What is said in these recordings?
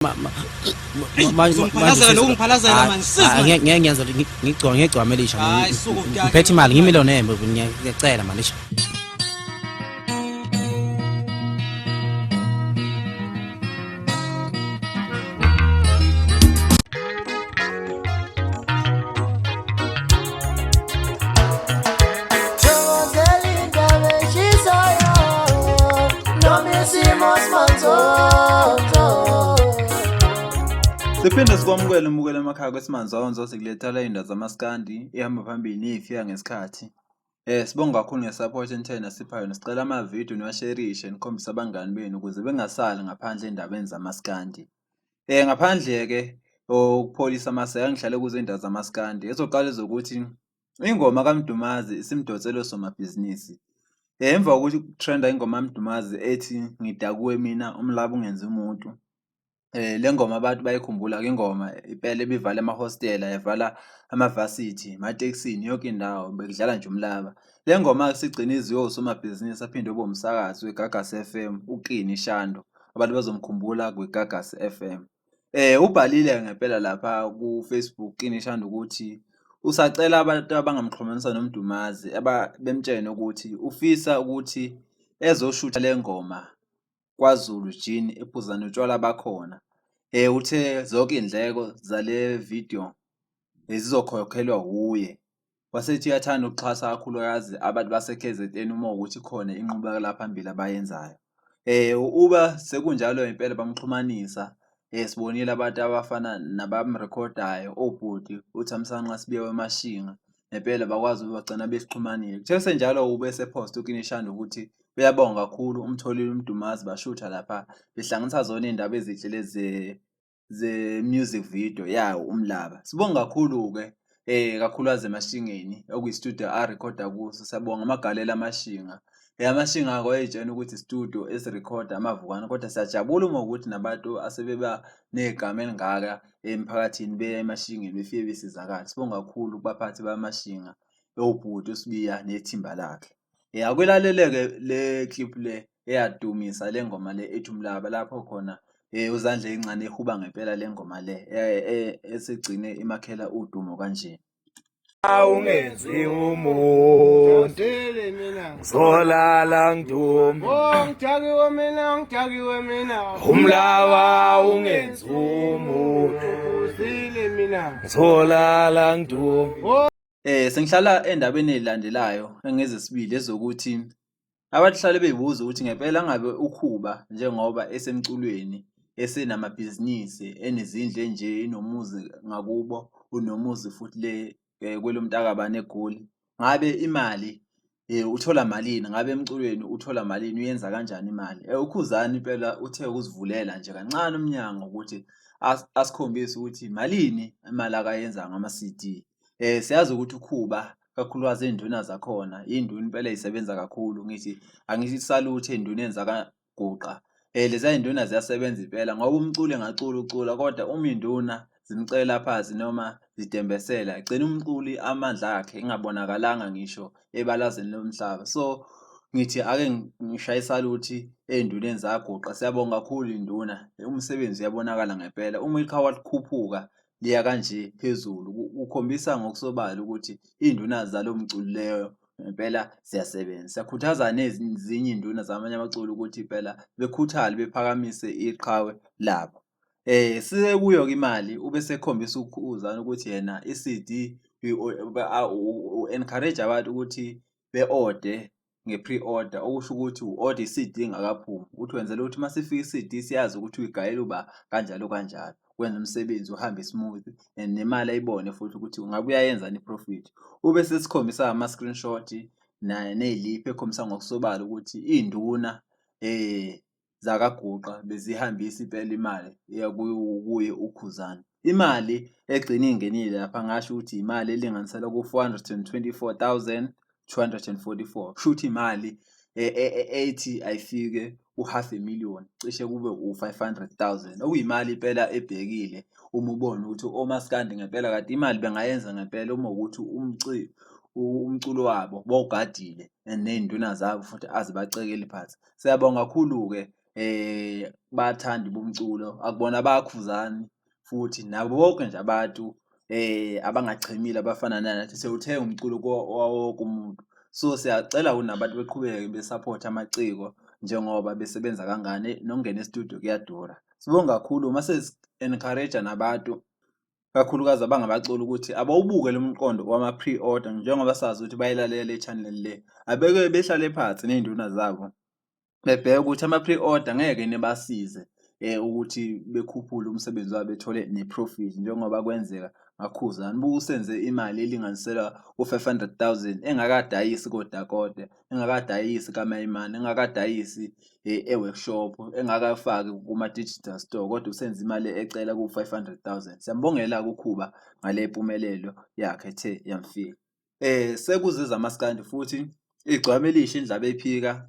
Ngiphalazela lo ngiphalazela manje siza ngeke ngiyenza ngigcwame lisha ngiphethe imali ngimillionaire ngiyacela manje lisha. Siphinde sikwamukele umukela emakhaya kwesimanzonzo sikulethela indaba zamaskandi ihamba phambili nifika ngesikhathi. Sibonga kakhulu ngesupport enithena siphayo nesicela amavidiyo niwasherishe nikhombise abangani benu ukuze bengasali ngaphandle endabeni zamaskandi. Ngaphandle ke ukupholisa amaseko ngihlale kuzo indaba zamaskandi ezoqala ezokuthi ingoma kaMdumazi isimdonselo somabhizinisi. Emva kokuthi kutrenda ingoma kaMdumazi ethi ngidakuwe mina umlaba ungenza umuntu. Le ngoma abantu bayikhumbula ke ingoma impela ebivala emahostela evala amavasithi ematekisini yonke indawo bekudlala nje umlaba. Le ngoma sigcina iziwe usomabhizinisi aphinde ube umsakazi weGagasi FM uQini Shando abantu bazomkhumbula kwiGagasi FM. Ubhalile ngempela lapha ku Facebook Qini Shando ukuthi usacela abantu abangamxhumanisa noMdumazi bemtshene ukuthi ufisa ukuthi ezoshutha le ngoma kwaZulu Gin ephuzana utshwala bakhona. Uthe zonke indleko zale video zizokhokhelwa uye. Wasethi uyathanda ukuxhasa kakhulukazi abantu base-KZN uma ukuthi khona inqubekela phambili abayenzayo. Uba sekunjalo impela bamxhumanisa. Sibonile abantu abafana nabamrekhodayo obhuti uThamsanqa Sibiya weMashinga impela bakwazi ukugcina besixhumanile. Kuthe senjalo ube sepost uQini Shando ukuthi uyabonga kakhulu umtholile uMdumazi bashutha lapha behlanganisa zona indaba ezihle ze music video yawo umlaba. Sibonga kakhulu ke kakhulukazi eMashingeni okuyi-studio arekhoda kuso. Siyabonga amagalela aMashinga. Amashinga akwayitshena ukuthi studio esirekhoda amavukana kodwa siyajabula uma ukuthi nabantu asebeba negama elingaka emphakathini beya eMashingeni befike besizakala. Sibonga kakhulu kubaphathi baMashinga obhuti uSibiya nethimba lakhe. Akulaleleke le clip le eyadumisa le ngoma le ethi umlaba lapho khona uZandla encane ehuba ngempela le ngoma le esigcine imakhela udumo kanje. Ungenzi umuntu ngizolala ngiduma ngitakiwe mina umlaba ungenzi umuntu ngizolala ngiduma. Sengihlala endabeni ezilandelayo engezesibili ezokuthi abahlale beyibuza ukuthi ngempela ngabe ukhuba njengoba esemculweni esenamabhizinisi enezindle nje inomuzi ngakubo unomuzi futhi le kwelomntakabane eGoli ngabe imali uthola malini ngabe emculweni uthola malini uyenza kanjani imali. UKhuzani impela uthe ukuzivulela nje kancane umnyango ukuthi asikhombise ukuthi malini imali akayenza ngama-CD. Siyazi ukuthi ukhuba kakhulukazi enduna zakhona induna impela isebenza kakhulu ngithi angisaluthe enduneni zakaGuqa. Leza induna ziyasebenza impela ngoba umculi engacula ucula kodwa uma induna zimcela phansi noma zidembesela igcina umculi amandla akhe engabonakalanga ngisho ebalazweni lomhlaba. So ngithi ake ngishaye isaluthi enduneni zakaGuqa. Siyabonga kakhulu induna umsebenzi uyabonakala ngempela uma iqhawe likhuphuka liya kanje phezulu ukhombisa ngokusobala ukuthi induna zalomculi leyo impela siyasebenza. Siyakhuthaza nezinye induna zamanye abaculi ukuthi impela bekhuthale bephakamise iqhawe labo. Sikuyo ke imali ube sekhombisa ukukhuzana ukuthi yena iCD encourage abantu ukuthi beorder nge-pre-order okusho ukuthi uorder iCD ngakaphumi uthi wenzela ukuthi masifika iCD siyazi ukuthi uyigayela uba kanjalo kanjalo wenza umsebenzi uhambe smooth nemali ayibone futhi ukuthi ungabe uyayenza iprofit. Ube sesikhombisa ama-screenshot neziliphu ekhombisa ngokusobala ukuthi induna zakaGuqa bezihambisa impela imali kuye uKhuzani. Imali egcina ingenile lapha ngasho ukuthi imali elinganiselwa ku-424,244 kushuthi imali ethi ayifike u500,000 cishe kube u500,000 okuyimali impela ebhekile uma ubona ukuthi omaskandi ngempela kade imali bengayenza ngempela uma ukuthi umculo wabo bawugadile nenduna zabo futhi azibacekeli phansi. Siyabonga kakhulu ke bathandi bomculo akubona bayakhuzani futhi nabo bonke nje abantu abangachemile abafana nathi sewuthenga umculo wonke umuntu. So siyacela kunabantu beqhubeke besupport amaciko njengoba besebenza kangane nokungena e-studio kuyadura. Sibonga kakhulu mase encourage nabantu kakhulukazi abangabaculi ukuthi abawubuke lo mqondo wama pre-order njengoba sazi ukuthi bayilalela le channel le. Abeke behlale phansi nezinduna zabo. Bebheke ukuthi ama pre-order ngeke nebasize ukuthi bekhuphule umsebenzi wabo bethole ne-profit njengoba kwenzeka ngakhuzani busenze imali elinganiselwa u500,000 engakadayisi kodakode engakadayisi kaMayimani engakadayisi e-workshop engakafaki kuma digital store kodwa usenze imali ecela ku500,000. Siyambongela ukukhuba ngale mpumelelo yakhe ethe yamfika. Sekuze zamaskandi futhi igcwame elisha indlaba ephika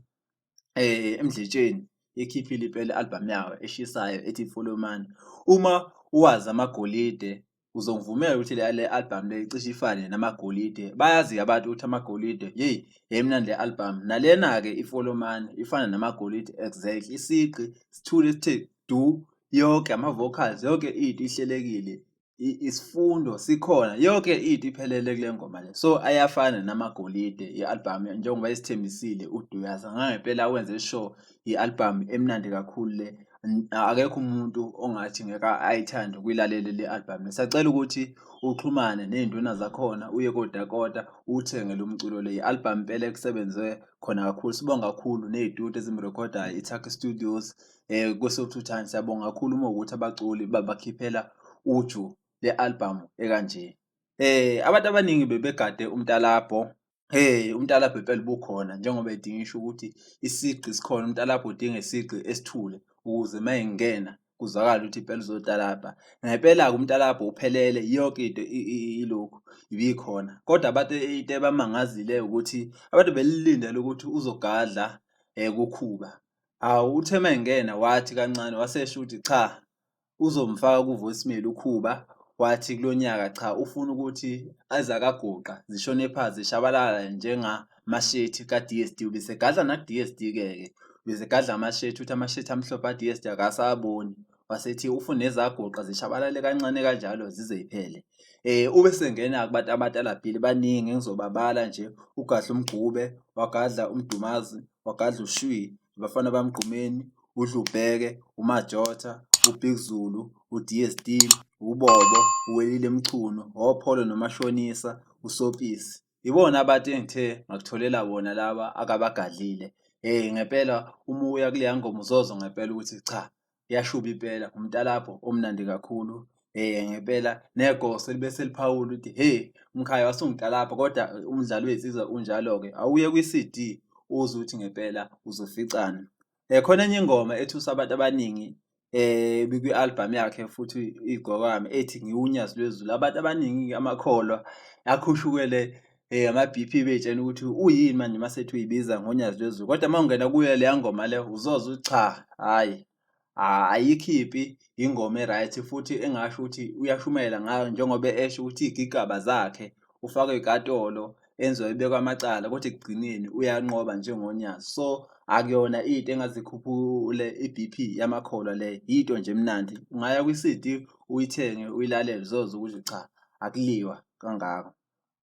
emdletsheni ikhiphile impela album yawo eshisayo ethi Follow Mani. Uma uwazi amagolide uzongivumela ukuthi le album le icishe ifane namagolide. Bayazi abantu ukuthi amagolide hey emnandi le album nalena ke iFollow Mani ifana namagolide exactly. Isiqi sithule sithe du yonke ama vocals yonke into ihlelekile isifundo sikhona yonke into iphelele kule ngoma le. So ayafana namagolide ialbum njengoba isithembisile uDuyaza ngempela wenze show ialbum emnandi kakhulu le. Akekho umuntu ongathi ngeka ayithande ukuyilalela le album. Siyacela ukuthi uxhumane nezinduna zakhona uye kodakota uthenge lo mculo le album impela ekusebenze khona kakhulu. Sibonga kakhulu nezidude ezimrecordayo iTuck Studios kwesokuthutha. Siyabonga kakhulu uma ukuthi abaculi babakhiphela uju le album ekanje. Abantu abaningi bebegade umntalapho. Umntalapho impela bukhona njengoba edingisha ukuthi isiqi sikhona umntalapho udinga isiqi esithule ukuze mayengena kuzakala ukuthi impela uzotalapha. Ngempela umntalapho uphelele yonke into ilokhu ibikhona. Kodwa abantu into ebamangazile ukuthi abantu belilindele ukuthi uzogadla kukhuba. Uthe mayengena wathi kancane wasesho ukuthi cha uzomfaka ku voicemail ukhuba wathi kulonyaka cha ufuna ukuthi azakagoqa zishone phansi zishabalala njengamashethi kaDSD ubesegadla naDSD ke ubesegadla amashethi uthi amashethi amhlophe aDSD akasaboni wasethi ufuna ezagoqa zishabalale kancane kanjalo zize iphele. Ube sengena kubantu abatalabhili baningi ngizobabala nje ugadla umgqube wagadla umdumazi wagadla ushwi bafana bamgqumeni uDlubheke uMajota uBig Zulu uDSD uBobo uwelile Mchunu oPholo noMashonisa uSopisi. Ibona abantu engithe ngakutholela bona laba akabagadlile. Ngempela uma uya kule ngoma uzozo ngempela ukuthi cha iyashuba impela umntalapho omnandi kakhulu. Ngempela negoso libese liphawula ukuthi hey umkhaya wasungitalapha kodwa umdlalo wezizwe unjalo ke awuye kwi-CD uze uthi ngempela uzoficana. Khona enye ingoma ethusa abantu abaningi bikwi album yakhe futhi igqokame ethi ngiwunyazi lwezulu. Abantu abaningi amakholwa yakhushukele ama BP betshena ukuthi uyini manje masethi uyibiza ngonyazi lwezulu. Kodwa mawungena kuyo le ngoma le uzoza ucha hayi ayikhiphi ingoma eright futhi engasho ukuthi uyashumela ngayo njengoba esho ukuthi igigaba zakhe ufake ikatolo enziwe ibekwa amacala kodwa ekugcineni uyanqoba njengonyazi. So akuyona into engazikhuphule iBP yamakholwa le into nje emnandi. Ungaya kwi-CD uyithenge uyilalele uzoza ukuthi cha akuliwa kangako.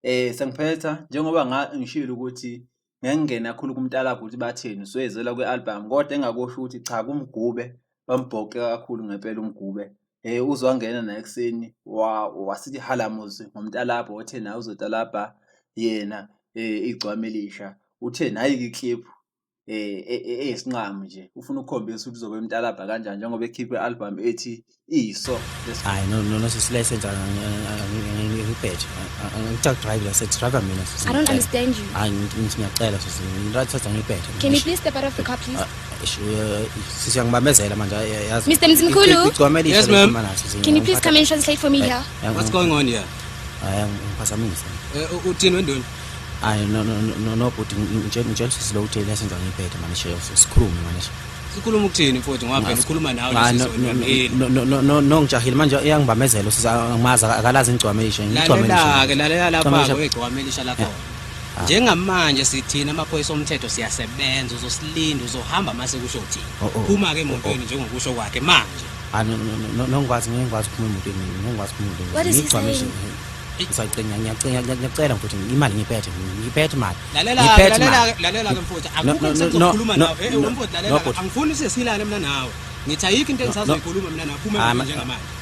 Sengiphetha njengoba ngishilo ukuthi ngengena kakhulu kumntalapho ukuthi batheni soyezela kwealbum kodwa engakosho ukuthi cha kumgube bambhoke kakhulu ngempela umgube. Uzwangena na ekseni wasithi halamuzi ngomntalapho othe na uzotalapha yena igcwame elisha uthe nayi iclip esinqamo nje ufuna ukukhombisa ukuthi uzobe umntalapha kanjani njengoba ekhiphe album ethi iso. Hayi no sisilayisensa ngiphethe ngithatha drive license driver mina. I don't understand you. Hayi ngiyacela sisi ngithatha ngiphethe. Can you please step out of the car please? Sisiyangibambezela manje yazi. Mr. Mzimkhulu. Igcwame elisha. Yes, ma'am. Can you please come and translate for me here? What's going on here? Ngiphazamisa. Uthini wendoni? Hayi no but ngitshela sisilo ukuthi license ngiphethe manje sikhulume manje. Sikhuluma ukuthini mfowethu ngaphela ukhuluma nawe no ngijahile manje iyangibamezela siza ngimaza akalazi ingcwame elisha ngicwame elisha. Lalela lapha kwegcwame elisha lakho. njengamanje sithina amaphoyisa omthetho siyasebenza uzosilinda uzohamba mase kusho uthini phuma ke emontweni njengokusho kwakhe manje nongikwazi ukuphuma emotweni ngikwazi ukuphuma What is he emotweni saying? ngiyacela mfuthu imali ngiphethe imali lalela ke mfuthu akukho ngizokhuluma nawe mfuthu lalela angifuni sisilane mina nawe ngithi ayikho into engisazoyikhuluma mina nawe phuma njengamanje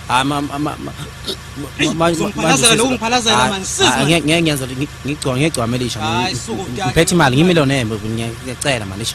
uzongiphalazela nokungiphalazela manje ngeke ngiyenza ngigcwame elisha ngiphethe imali ngimillionaire ngiyacela manje